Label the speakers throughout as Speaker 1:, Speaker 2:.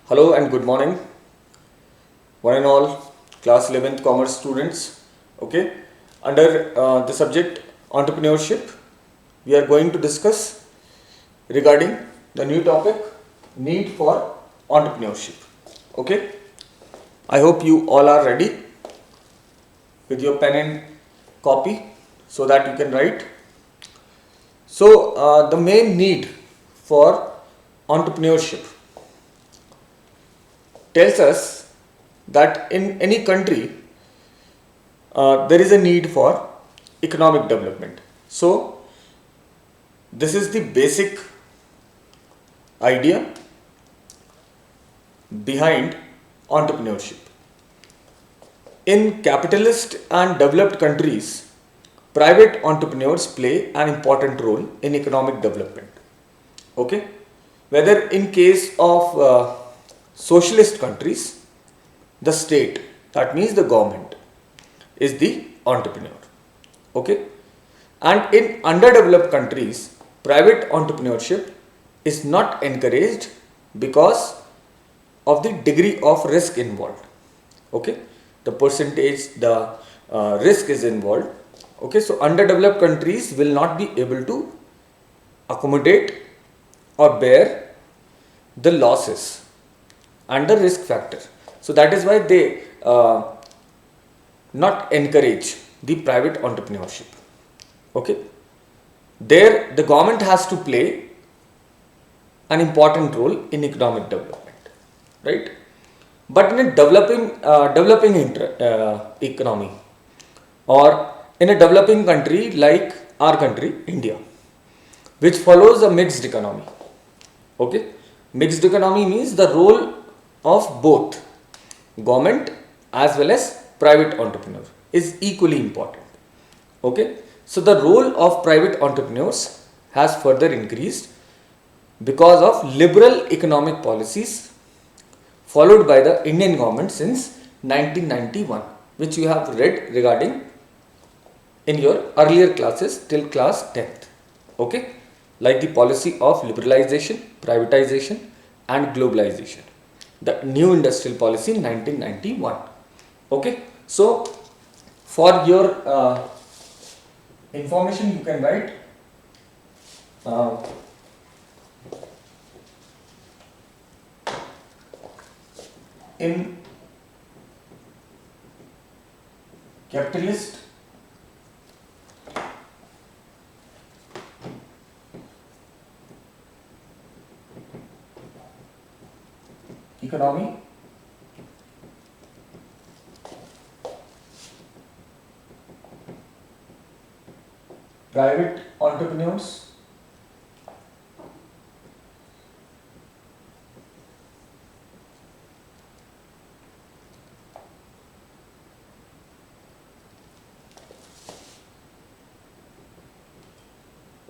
Speaker 1: Hello and good morning, one and all, class 11th commerce students. Okay, under the subject entrepreneurship, we are going to discuss regarding the new topic need for entrepreneurship. Okay, I hope you all are ready with your pen and copy so that you can write. So, the main need for entrepreneurship tells us that in any country there is a need for economic development. So, this is the basic idea behind entrepreneurship. In capitalist and developed countries, private entrepreneurs play an important role in economic development. Okay, whether in case of socialist countries, the state, that means the government, is the entrepreneur. Okay, and in underdeveloped countries, private entrepreneurship is not encouraged because of the degree of risk involved. Okay, the percentage, the risk is involved. Okay, so underdeveloped countries will not be able to accommodate or bear the losses and the risk factor. So that is why they not encourage the private entrepreneurship. Okay, there the government has to play an important role in economic development, right? But in a developing economy, or in a developing country like our country, India, which follows a mixed economy. Okay, mixed economy means the role of both government as well as private entrepreneur is equally important. Okay, so the role of private entrepreneurs has further increased because of liberal economic policies followed by the Indian government since 1991, which you have read regarding in your earlier classes till class 10th. Okay, like the policy of liberalization, privatization and globalization, the new industrial policy in 1991. Okay, so for your information you can write uh, in capitalist economy, private entrepreneurs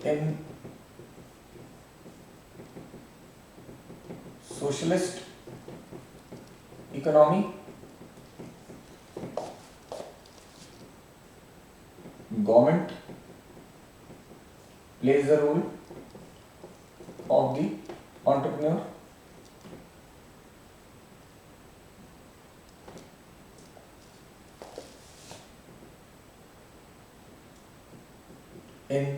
Speaker 1: in socialist economy, government plays the role of the entrepreneur. In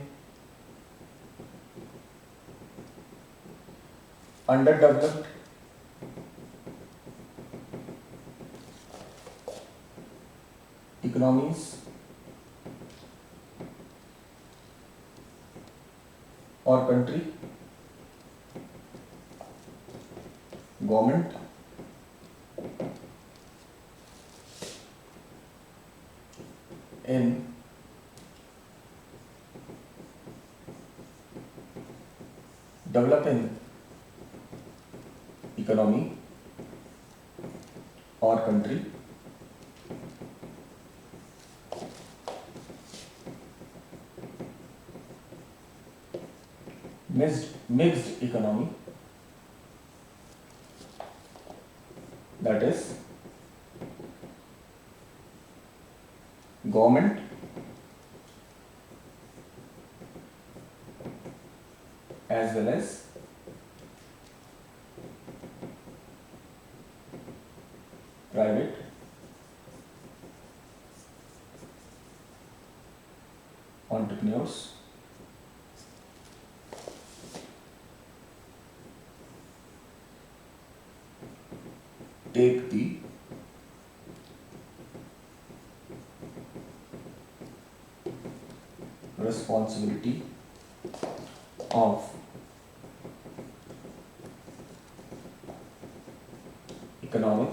Speaker 1: underdeveloped economies or country, government in developing economy or country mixed economy, that is government as well as private entrepreneurs take the responsibility of economic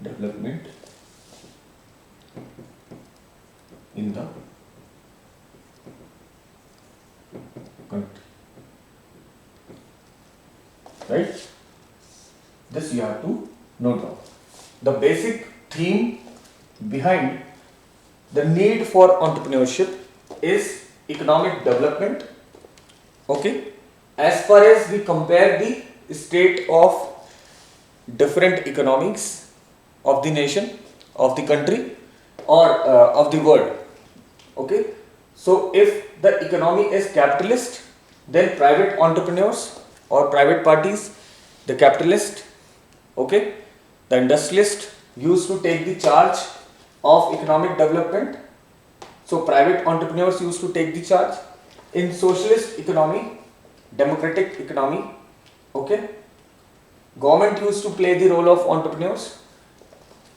Speaker 1: development in the country. Right? This you have to note down. The basic theme behind the need for entrepreneurship is economic development. Okay, as far as we compare the state of different economics of the nation, of the country, or of the world. Okay, so if the economy is capitalist, then private entrepreneurs or private parties, the capitalist, okay, the industrialist used to take the charge of economic development. So private entrepreneurs used to take the charge. In socialist economy, democratic economy, okay, government used to play the role of entrepreneurs.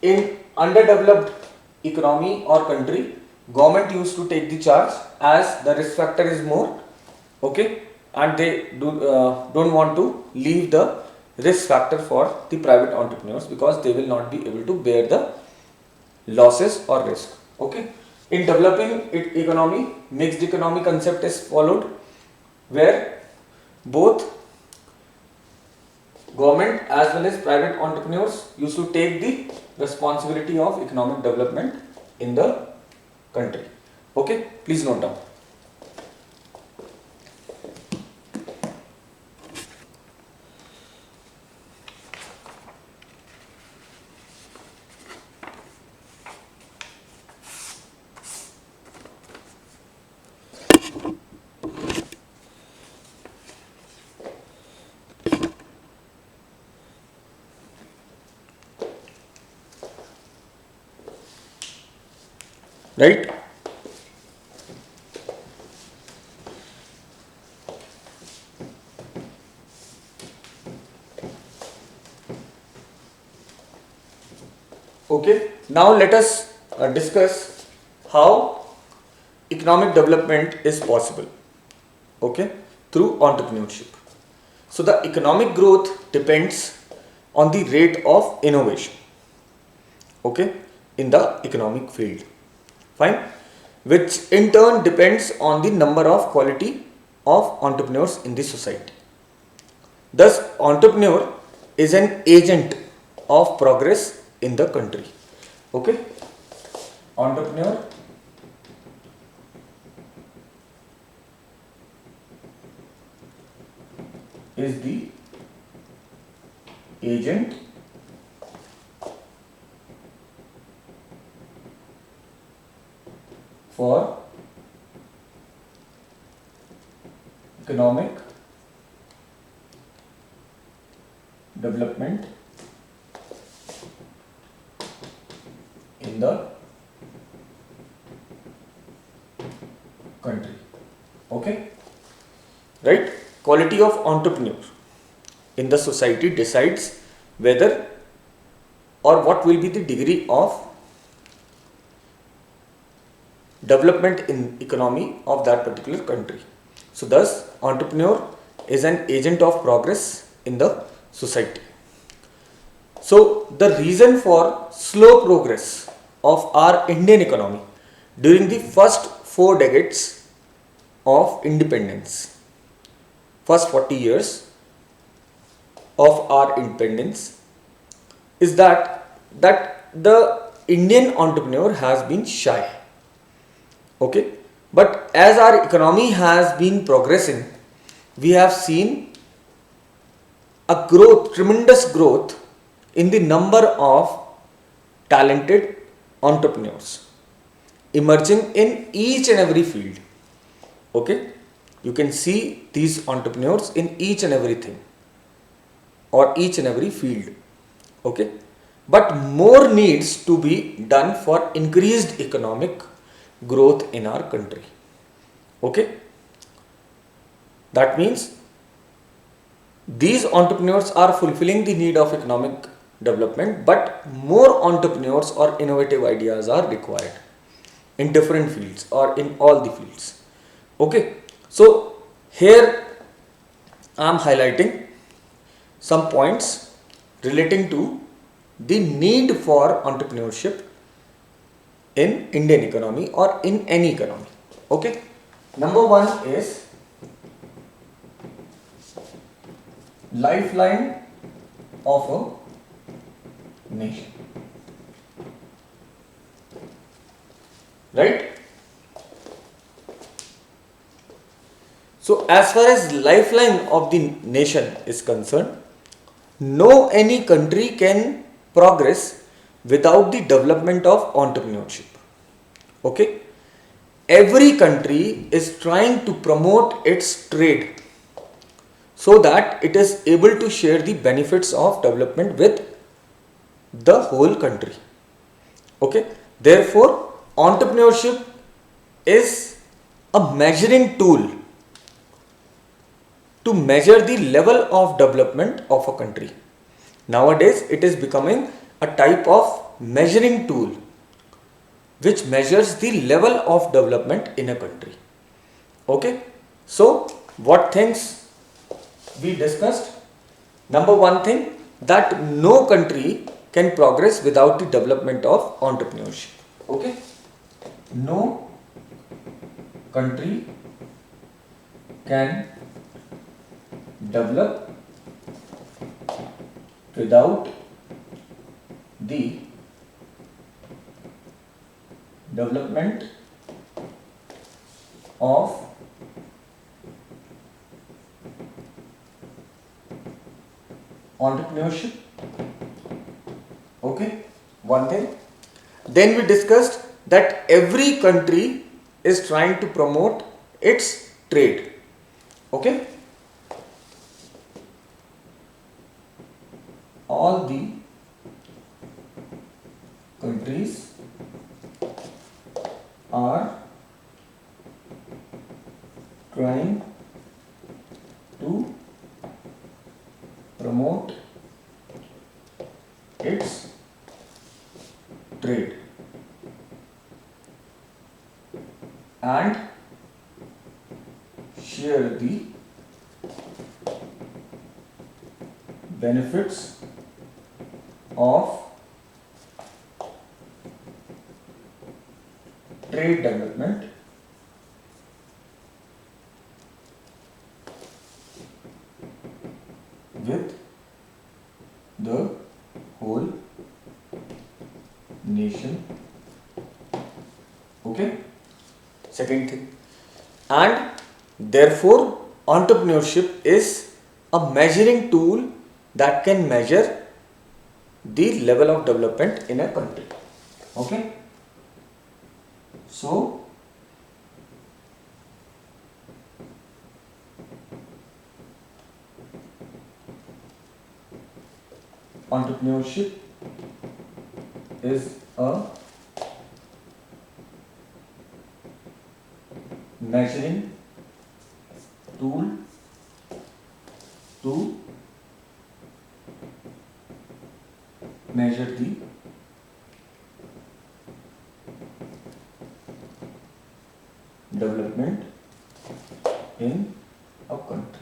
Speaker 1: In underdeveloped economy or country, government used to take the charge as the risk factor is more, okay, and they don't want to leave the risk factor for the private entrepreneurs because they will not be able to bear the losses or risk. Okay, in developing economy, mixed economy concept is followed, where both government as well as private entrepreneurs used to take the responsibility of economic development in the country. Okay, please note down. Right? Okay, now let us discuss how economic development is possible, okay, through entrepreneurship. So the economic growth depends on the rate of innovation, okay, in the economic field. Fine, which in turn depends on the number of quality of entrepreneurs in the society. Thus, entrepreneur is an agent of progress in the country. Okay, entrepreneur is the agent for economic development in the country. Okay, right? Quality of entrepreneur in the society decides whether or what will be the degree of development in economy of that particular country. So thus entrepreneur is an agent of progress in the society. So the reason for slow progress of our Indian economy during the first 4 decades of independence, first 40 years of our independence, is that the Indian entrepreneur has been shy. Okay, but as our economy has been progressing, we have seen a growth, tremendous growth in the number of talented entrepreneurs emerging in each and every field. Okay, You can see these entrepreneurs in each and everything or each and every field. Okay, but more needs to be done for increased economic growth in our country. Okay, that means these entrepreneurs are fulfilling the need of economic development, but more entrepreneurs or innovative ideas are required in different fields or in all the fields. Okay, so here I am highlighting some points relating to the need for entrepreneurship in Indian economy or in any economy. Okay, number one is lifeline of a nation. Right? So as far as lifeline of the nation is concerned, no any country can progress without the development of entrepreneurship. Okay? Every country is trying to promote its trade so that it is able to share the benefits of development with the whole country. Okay? Therefore, entrepreneurship is a measuring tool to measure the level of development of a country. Nowadays, it is becoming a type of measuring tool which measures the level of development in a country. Okay, so what things we discussed? Number one thing, that no country can progress without the development of entrepreneurship. Okay, no country can develop without the development of entrepreneurship. Okay, one thing. Then we discussed that every country is trying to promote its trade. Okay, all the countries are trying to promote its trade and share the benefits of trade development with the whole nation. Okay, second thing, and therefore entrepreneurship is a measuring tool that can measure the level of development in a country. Okay, so entrepreneurship is a measuring tool to measure the development in a country.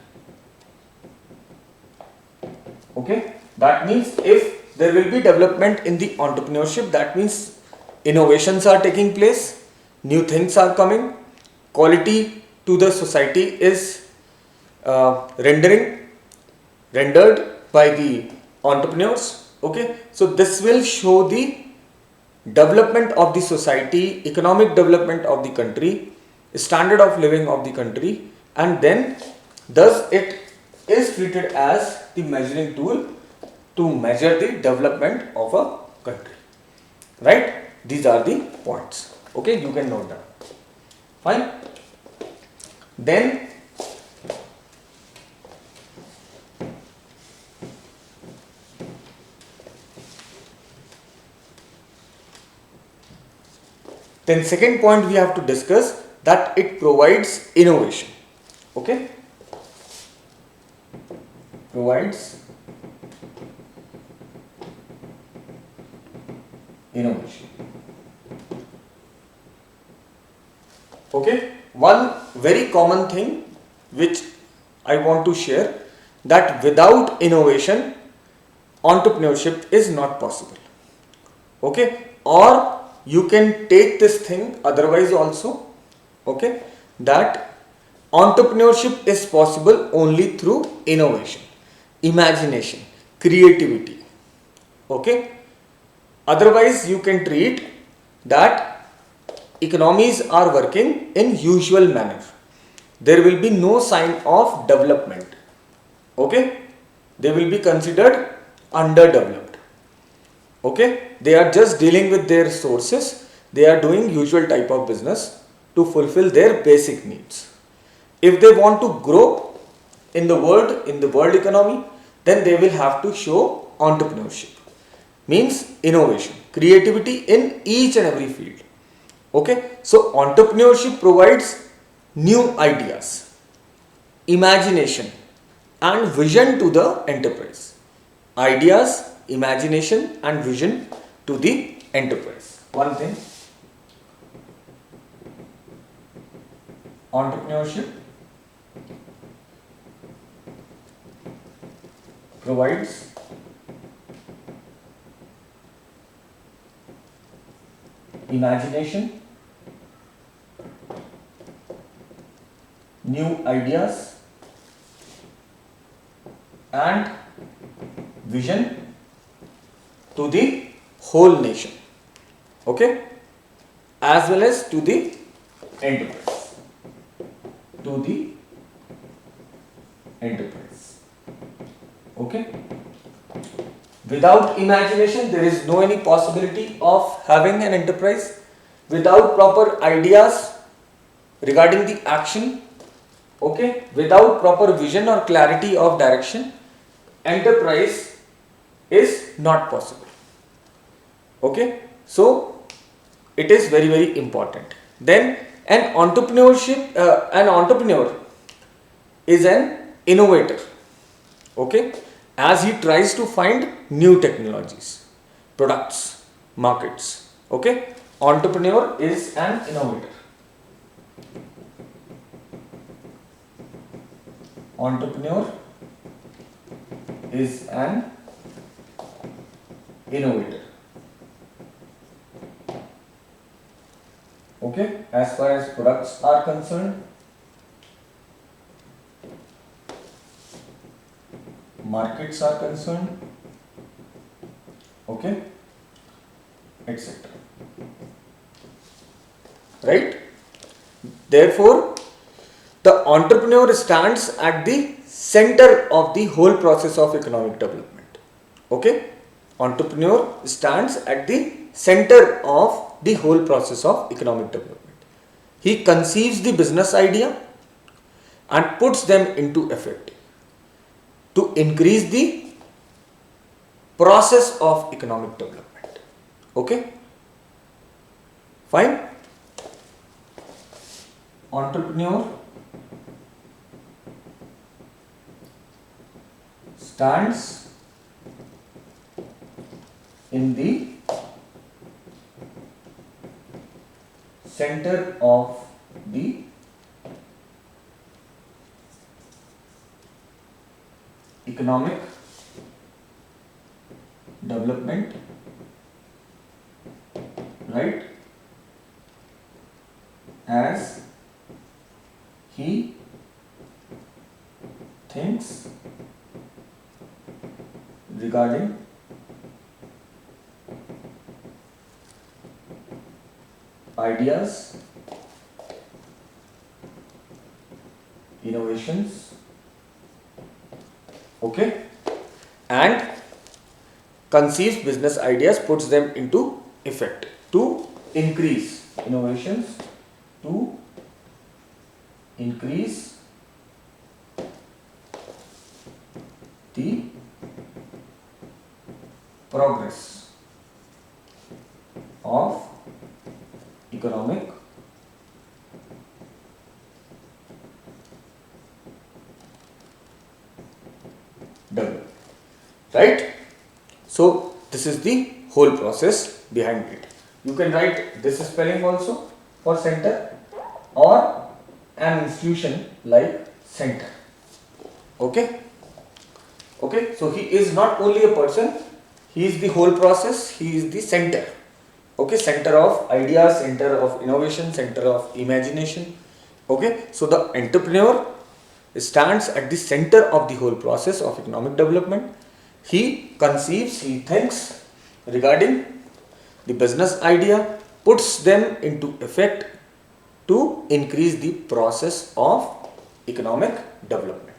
Speaker 1: Okay, that means if there will be development in the entrepreneurship, that means innovations are taking place, new things are coming, quality to the society is rendered by the entrepreneurs. Okay, so this will show the development of the society, economic development of the country, standard of living of the country, and then thus it is treated as the measuring tool to measure the development of a country. Right? These are the points. Okay, you can note down. Fine. Then Then second point we have to discuss that it provides innovation. Okay? Provides innovation. Okay? One very common thing which I want to share, that without innovation entrepreneurship is not possible. Okay? Or you can take this thing otherwise also. Okay? That entrepreneurship is possible only through innovation, imagination, creativity. Okay? Otherwise you can treat that economies are working in usual manner. There will be no sign of development. Okay? They will be considered underdeveloped. Okay? They are just dealing with their sources. They are doing usual type of business to fulfill their basic needs. If they want to grow in the world economy, then they will have to show entrepreneurship. Means innovation, creativity in each and every field. Okay? So entrepreneurship provides new ideas, imagination and vision to the enterprise. Ideas, imagination and vision to the enterprise. One thing, entrepreneurship provides imagination, new ideas and vision to the whole nation. Okay? As well as to the enterprise. To the enterprise. Okay? Without imagination, there is no any possibility of having an enterprise. Without proper ideas regarding the action, okay, without proper vision or clarity of direction, enterprise is not possible. Okay, so it is very, very important. Then an entrepreneur is an innovator. Okay, as he tries to find new technologies, products, markets. Okay, entrepreneur is an innovator. Entrepreneur is an innovator. Okay, as far as products are concerned, markets are concerned, okay, etc. Right? Therefore, the entrepreneur stands at the center of the whole process of economic development. Okay? Entrepreneur stands at the center of the whole process of economic development. He conceives the business idea and puts them into effect to increase the process of economic development. Okay? Fine? Entrepreneur stands in the center of the economic development, right, as he thinks regarding ideas, innovations, okay, and conceives business ideas, puts them into effect to increase innovations, to increase the progress of economic right? So this is the whole process behind it. You can write this spelling also for center, or an institution like center. Okay. Okay, so he is not only a person, he is the whole process, he is the center. Okay, center of ideas, center of innovation, center of imagination. Okay, so the entrepreneur stands at the center of the whole process of economic development. He conceives, he thinks regarding the business idea, puts them into effect to increase the process of economic development.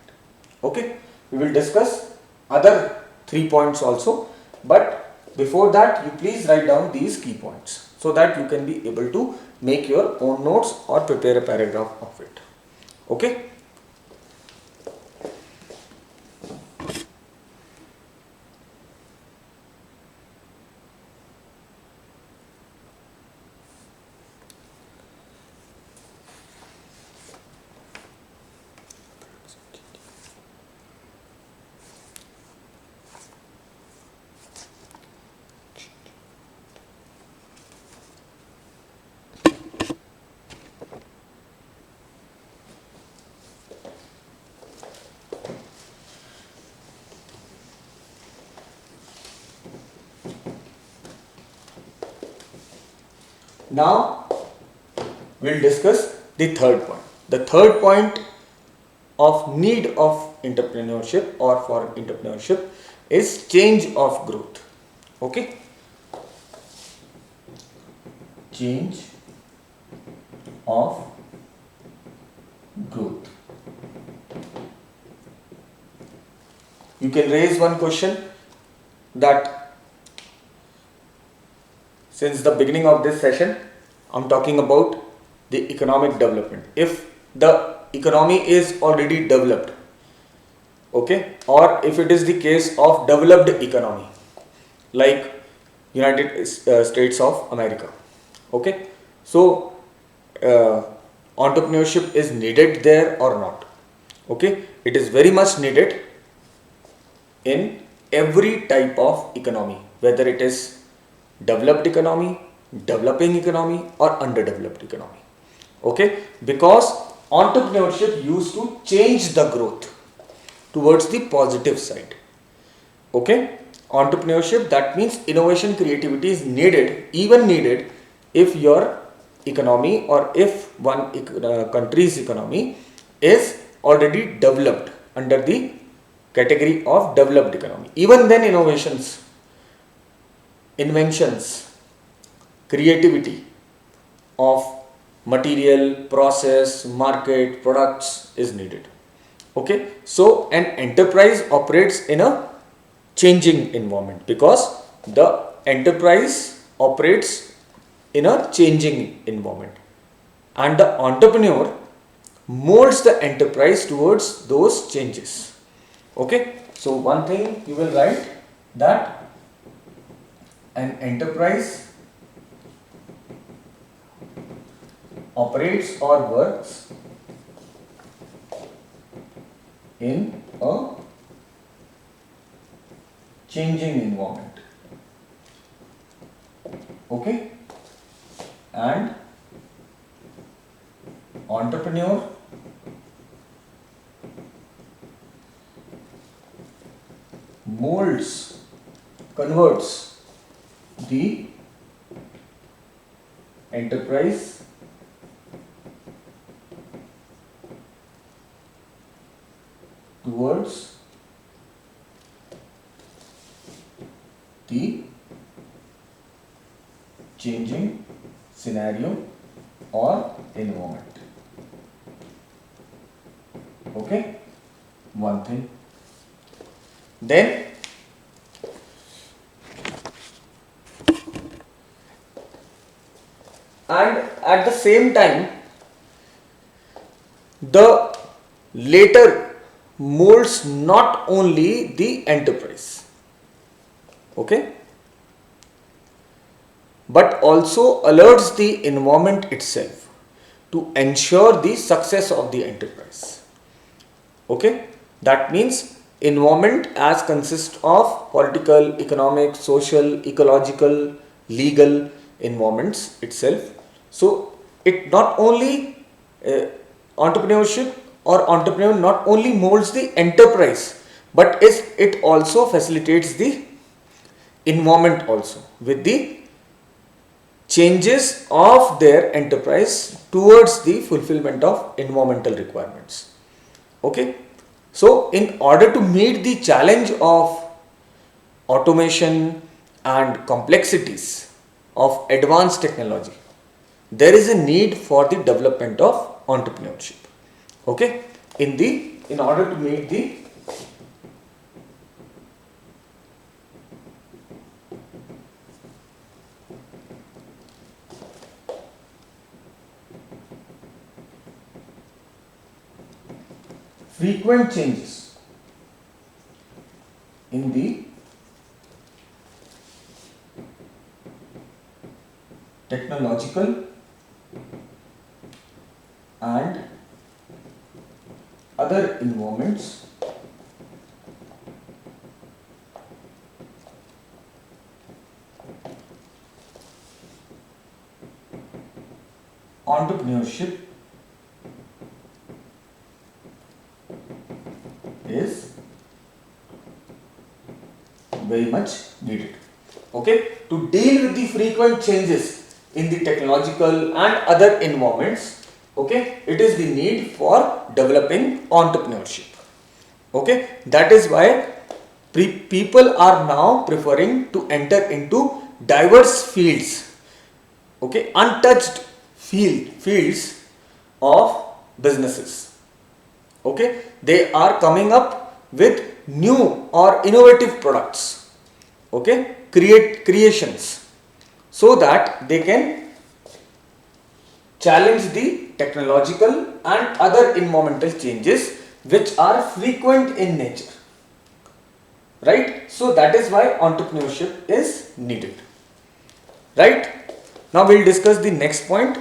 Speaker 1: Okay, we will discuss other 3 points also, but before that you please write down these key points so that you can be able to make your own notes or prepare a paragraph of it. Okay. Now we'll discuss the third point. The third point of need of entrepreneurship or for entrepreneurship is change of growth. Okay, change of growth. You can raise one question that since the beginning of this session I'm talking about the economic development. If the economy is already developed, okay, or if it is the case of developed economy like United States of America, okay, so entrepreneurship is needed there or not? Okay, it is very much needed in every type of economy, whether it is developed economy, developing economy, or underdeveloped economy. Okay, because entrepreneurship used to change the growth towards the positive side. Okay, entrepreneurship, that means innovation, creativity is needed, even needed if your economy or if one country's economy is already developed under the category of developed economy. Even then innovations, inventions, creativity of material, process, market, products is needed. Okay, so an enterprise operates in a changing environment because the enterprise operates in a changing environment and the entrepreneur molds the enterprise towards those changes. Okay, so one thing you will write that an enterprise operates or works in a changing environment. Okay, and entrepreneur molds, converts the enterprise towards the changing scenario or environment. Okay, one thing. Then and at the same time the later molds not only the enterprise, okay, but also alerts the environment itself to ensure the success of the enterprise. Okay, that means environment as consists of political, economic, social, ecological, legal environments itself. So it not only uh, entrepreneurship or entrepreneur not only molds the enterprise, but it also facilitates the environment also with the changes of their enterprise towards the fulfillment of environmental requirements. Okay, so in order to meet the challenge of automation and complexities of advanced technology, there is a need for the development of entrepreneurship. Okay, in order to meet the frequent changes in the technological and other environments, entrepreneurship is very much needed. Okay, to deal with the frequent changes in the technological and other environments, okay, it is the need for developing entrepreneurship. Okay, that is why people are now preferring to enter into diverse fields, okay, untouched fields of businesses. Okay, they are coming up with new or innovative products, okay, creations, so that they can challenge the technological and other environmental changes which are frequent in nature, right? So that is why entrepreneurship is needed, right? Now we'll discuss the next point.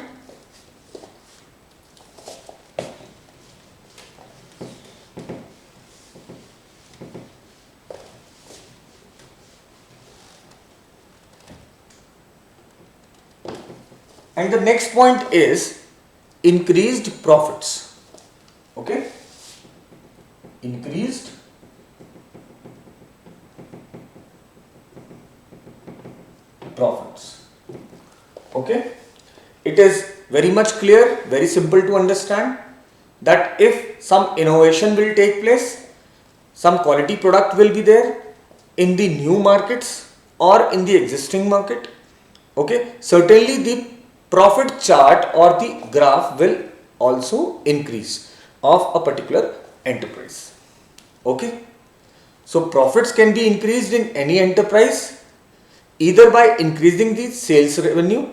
Speaker 1: And the next point is increased profits. Okay, increased profits. Okay, it is very much clear, very simple to understand that if some innovation will take place, some quality product will be there in the new markets or in the existing market. Okay, certainly the profit chart or the graph will also increase of a particular enterprise. Okay, so profits can be increased in any enterprise either by increasing the sales revenue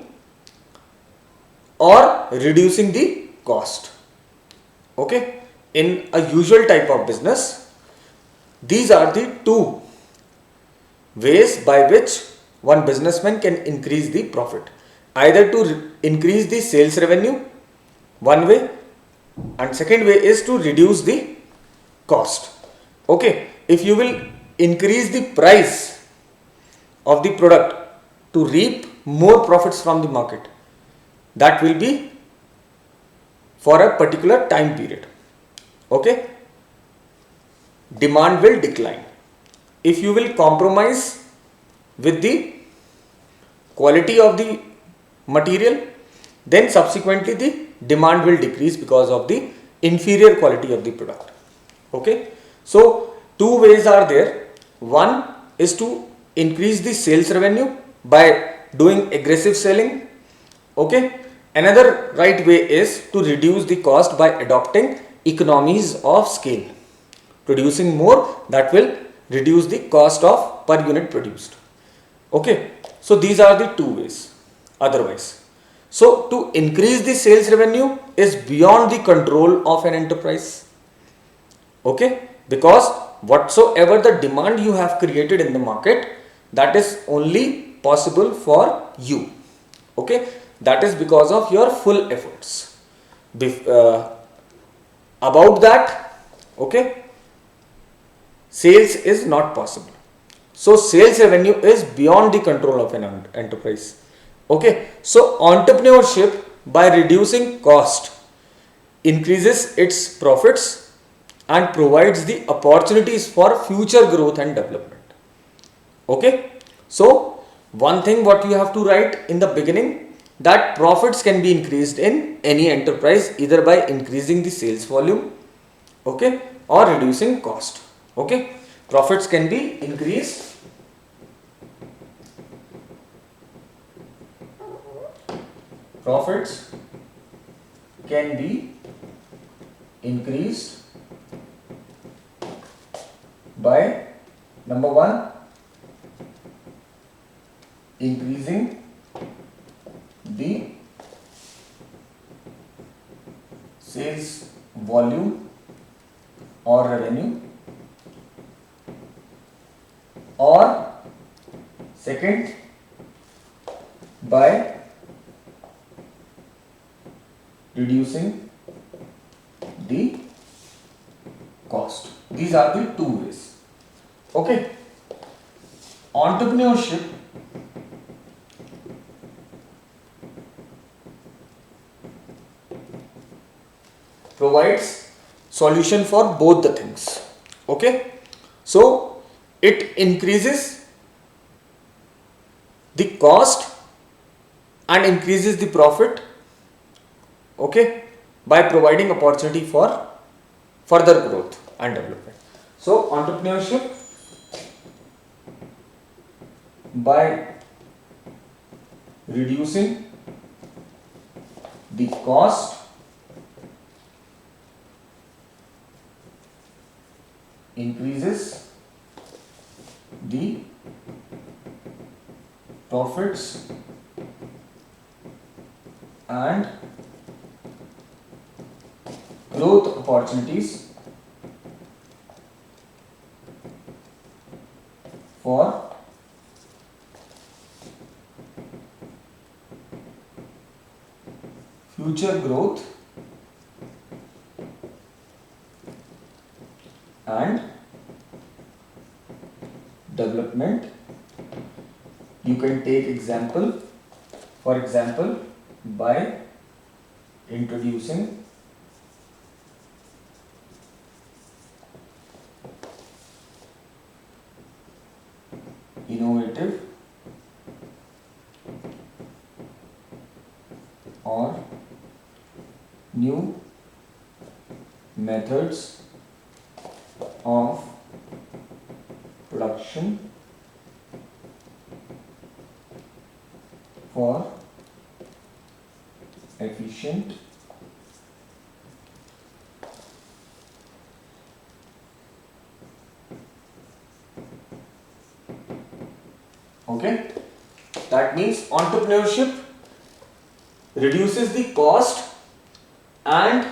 Speaker 1: or reducing the cost. Okay, in a usual type of business, these are the two ways by which one businessman can increase the profit, either to increase the sales revenue, one way, and second way is to reduce the cost. Okay, if you will increase the price of the product to reap more profits from the market, that will be for a particular time period. Okay, demand will decline. If you will compromise with the quality of the material, then subsequently the demand will decrease because of the inferior quality of the product. Okay, so two ways are there. One is to increase the sales revenue by doing aggressive selling. Okay, another right way is to reduce the cost by adopting economies of scale. Producing more, that will reduce the cost of per unit produced. Okay, so these are the two ways. Otherwise, so to increase the sales revenue is beyond the control of an enterprise. Okay, because whatsoever the demand you have created in the market, that is only possible for you. Okay, that is because of your full efforts. About that, okay, sales is not possible. So sales revenue is beyond the control of an enterprise. Okay, so entrepreneurship by reducing cost increases its profits and provides the opportunities for future growth and development. Okay, so one thing what you have to write in the beginning, that profits can be increased in any enterprise either by increasing the sales volume, okay, or reducing cost. Okay, profits can be increased profits can be increased by number one, increasing the sales volume or revenue, or second, by reducing the cost. These are the two ways. Okay, entrepreneurship provides solution for both the things. Okay, so it increases the cost and increases the profit, okay, by providing opportunity for further growth and development. So entrepreneurship by reducing the cost, increases the profits and growth opportunities for future growth and development. You can take example, for example, by introducing innovative or new methods of production for efficient okay, that means entrepreneurship reduces the cost and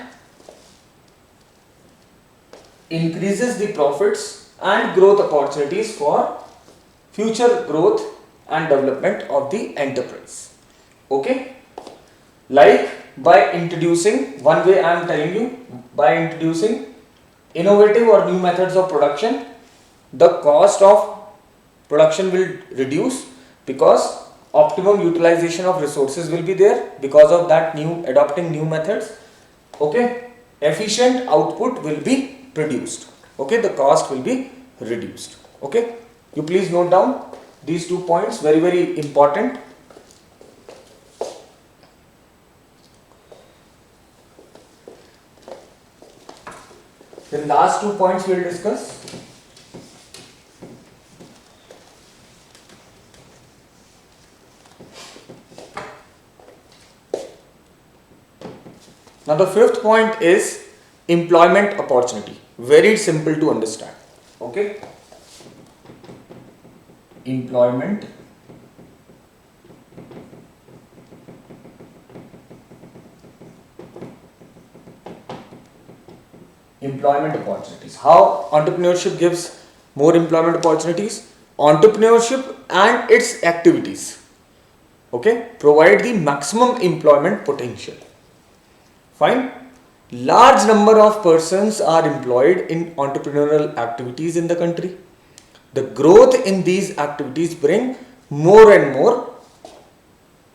Speaker 1: increases the profits and growth opportunities for future growth and development of the enterprise. Okay, like by introducing, one way I am telling you, by introducing innovative or new methods of production, the cost of production will reduce because optimum utilization of resources will be there because of that new adopting new methods. Okay, efficient output will be produced. Okay, the cost will be reduced. Okay, you please note down these 2 points, very very important. The last 2 points we will discuss. Now the 5th point is employment opportunity. Very simple to understand. Okay, employment opportunities. How entrepreneurship gives more employment opportunities? Entrepreneurship and its activities, okay, provide the maximum employment potential. Fine. large number of persons are employed in entrepreneurial activities in the country. The growth in these activities bring more and more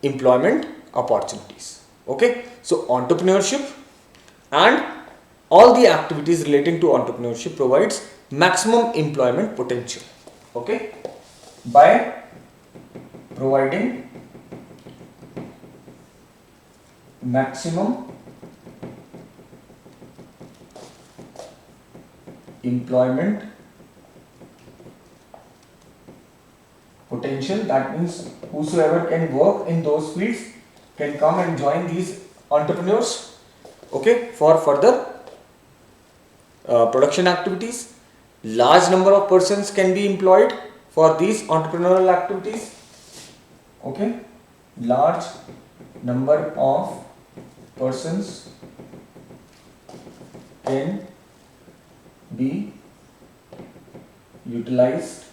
Speaker 1: employment opportunities. Okay, so entrepreneurship and all the activities relating to entrepreneurship provides maximum employment potential. Okay, by providing maximum employment potential, that means whosoever can work in those fields can come and join these entrepreneurs, okay, for further production activities. Large number of persons can be employed for these entrepreneurial activities. Okay, large number of persons can be utilized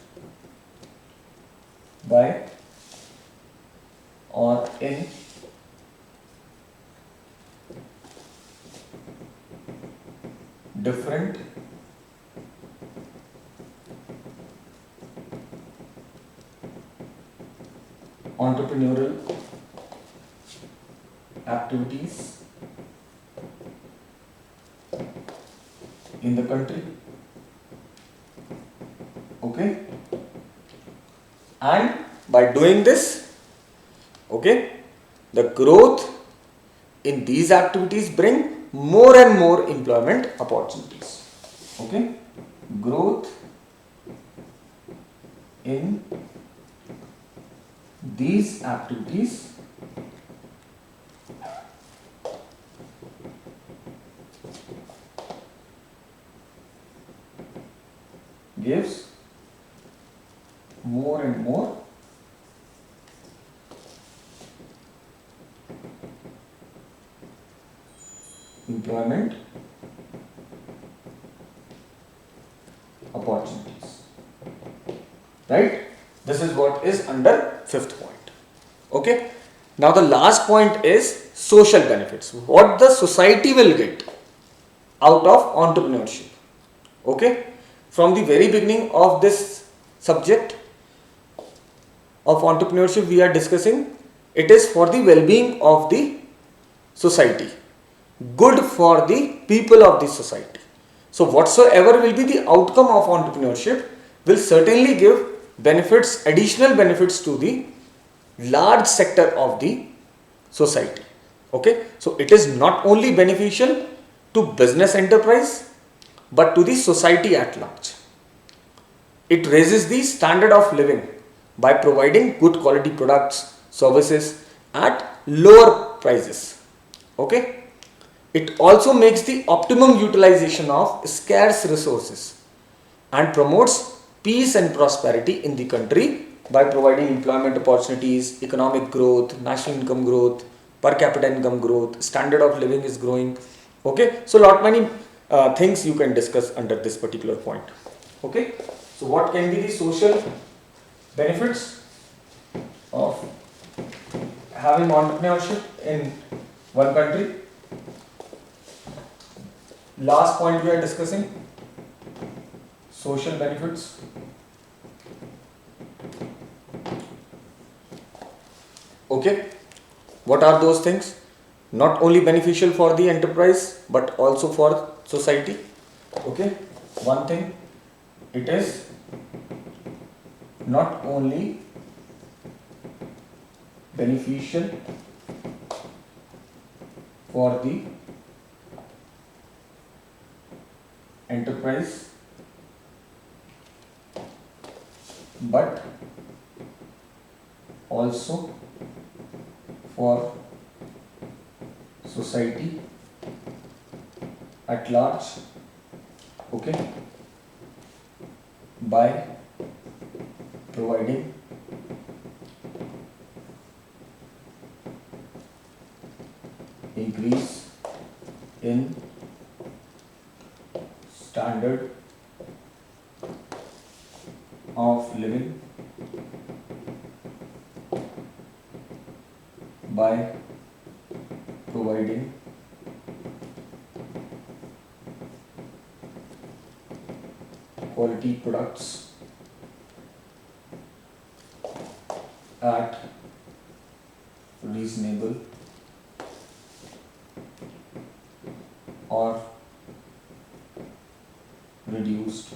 Speaker 1: by or in different entrepreneurial activities in the country. Okay, and by doing this, okay, the growth in these activities bring more and more employment opportunities. Okay, growth in these activities gives more and more employment opportunities. Right? This is what is under fifth point. Okay. Now the last point is social benefits. What the society will get out of entrepreneurship. Okay. From the very beginning of this subject of entrepreneurship we are discussing, it is for the well-being of the society, good for the people of the society. So whatsoever will be the outcome of entrepreneurship will certainly give benefits, additional benefits to the large sector of the society. Okay, so it is not only beneficial to business enterprise but to the society at large. It raises the standard of living by providing good quality products, services at lower prices. Okay, it also makes the optimum utilization of scarce resources and promotes peace and prosperity in the country by providing employment opportunities, economic growth, national income growth, per capita income growth, standard of living is growing. Okay, so lot many things you can discuss under this particular point. Okay, so what can be the social benefits of having entrepreneurship in one country? Last point we are discussing, social benefits. Okay, what are those things? Not only beneficial for the enterprise but also for society. Okay, one thing, it is not only beneficial for the enterprise but also for society at large. Okay, by providing increase in standard of living, by providing quality products at reasonable or reduced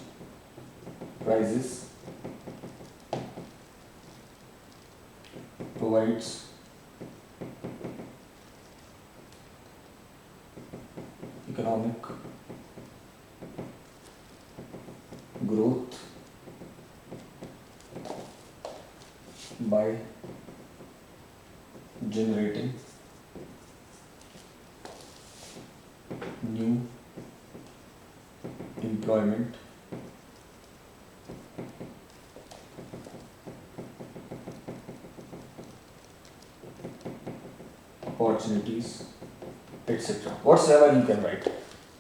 Speaker 1: prices, provides economic growth by generating new employment opportunities, etc. Whatsoever you can write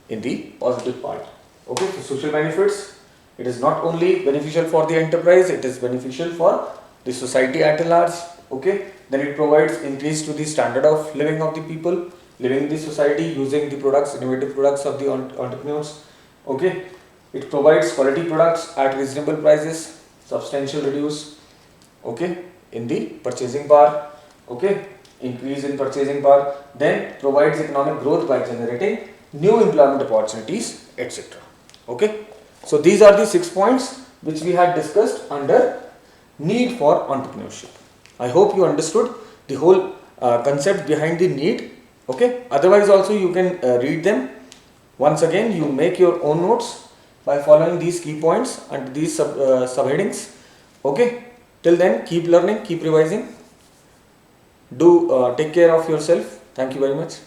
Speaker 1: in the positive part. Okay, so social benefits, it is not only beneficial for the enterprise, it is beneficial for the society at large. Okay, then it provides increase to the standard of living of the people living in the society using the products, innovative products of the entrepreneurs. Okay, it provides quality products at reasonable prices, substantial reduce, okay, in the purchasing power. Okay, increase in purchasing power, then provides economic growth by generating new employment opportunities, etc. Okay, so these are the 6 points which we had discussed under need for entrepreneurship. I hope you understood the whole concept behind the need. Okay, otherwise also you can read them once again. You make your own notes by following these key points and these subheadings. Okay, till then keep learning, keep revising. Do take care of yourself. Thank you very much.